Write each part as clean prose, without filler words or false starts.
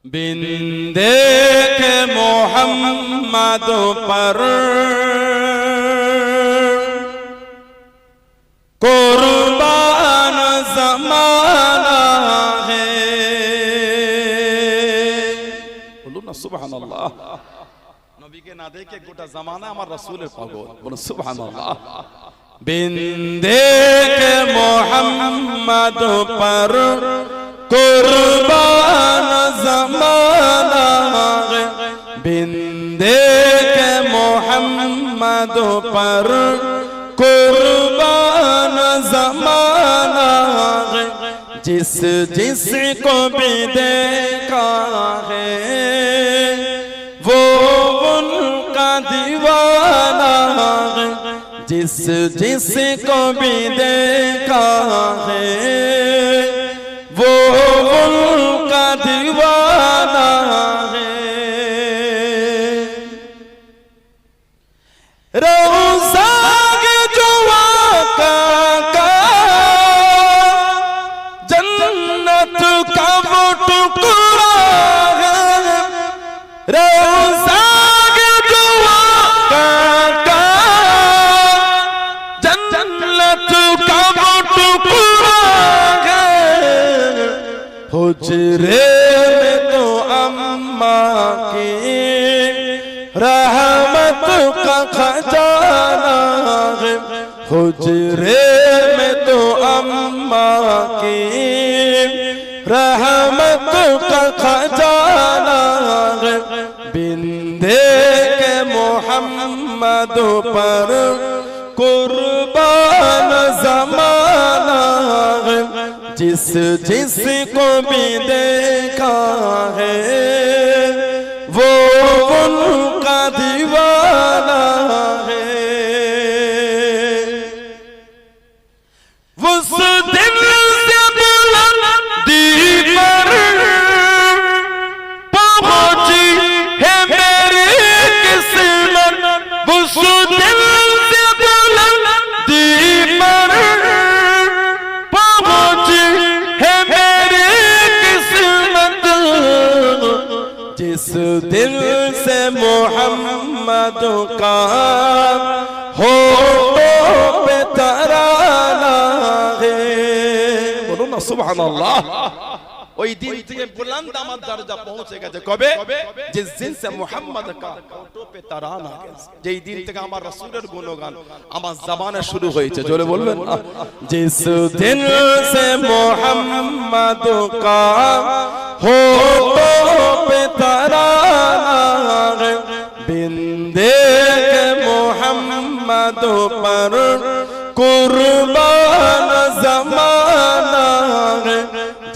बिंदे के मोहम्मद पर कुर्बान ज़माना है। बोलो ना सुभान अल्लाह। नबी के ना देखे गोटा ज़माना हमारा रसूल पागल। बोलो सुभान अल्लाह। बिंदे के मोहम्मद पर कुर्बान ज़माना है। बिंदे के मोहम्मद पर कुर्बान ज़माना है। जिस जिस को भी देखा है वो उनका दीवाना है। जिस जिस को भी देखा है वो उनका दीवाना है। रोज़ा के जो आका का जन्नत का वो टुकड़ा है। रोज़ा के जो आका का जन्नत का वो टुकड़ा है। हुजरे में तो अम्मा की रहमत का खजाना है। हुजरे में तो अम्मा की रहमत का खजाना है। बिंदे के मोहम्मद पर कुर्बान ज़माना है। जिस जिस को भी देखा है वो उनका दीवाना है। उस दिल से बुलंदी पर पहुंची है मेरी किस्मत। उस दिल से बुलंदी पर पहुंची है मेरी किस्मत। जिस दिल से मोहम्मद का होठों पे तराना है। बोलो ना सुभान अल्लाह। ওই দিন থেকে বুলন্দ আমার দরজা পৌঁছে গেছে কবে? जिस दिन से मोहम्मद का होठों पे तराना গেছে। যেই দিন থেকে আমার রাসূলের গুণগান আমার জবানে শুরু হয়েছে। জোরে বলবেন না। जिस दिन से मोहम्मद का होठों पे तराना है। बिंदे के मोहम्मद पर कुर्बान ज़माना है।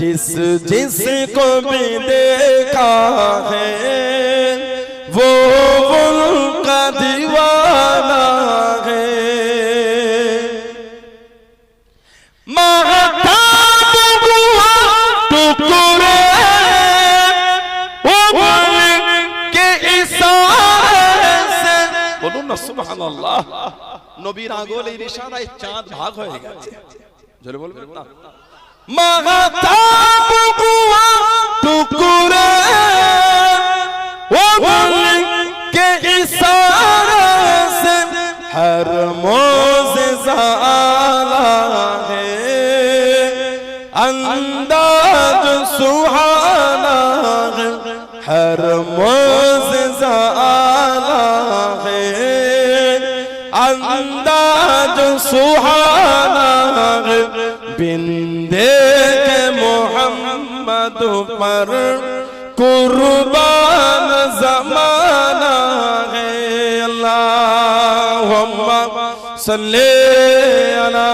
जिस जिस को भी देखा है वो उनका दीवाना है। महताब हुआ टुकड़े के इशारे से। बोलो ना सुभान अल्लाह। नबीर आंगुलेर इशाराয় चाँद भाग হয়ে গেছে। জোরে বলবেন না। महताब हुआ टुकड़े के इशारे से। हर मोज़िज़ा आला है अंदाज सुहाना है। हर मोज़िज़ा आला है अंदाज सुहाना है। बिंदे के मोहम्मद पर कुर्बान ज़माना है। अल्लाहुम्मा सल्ली अला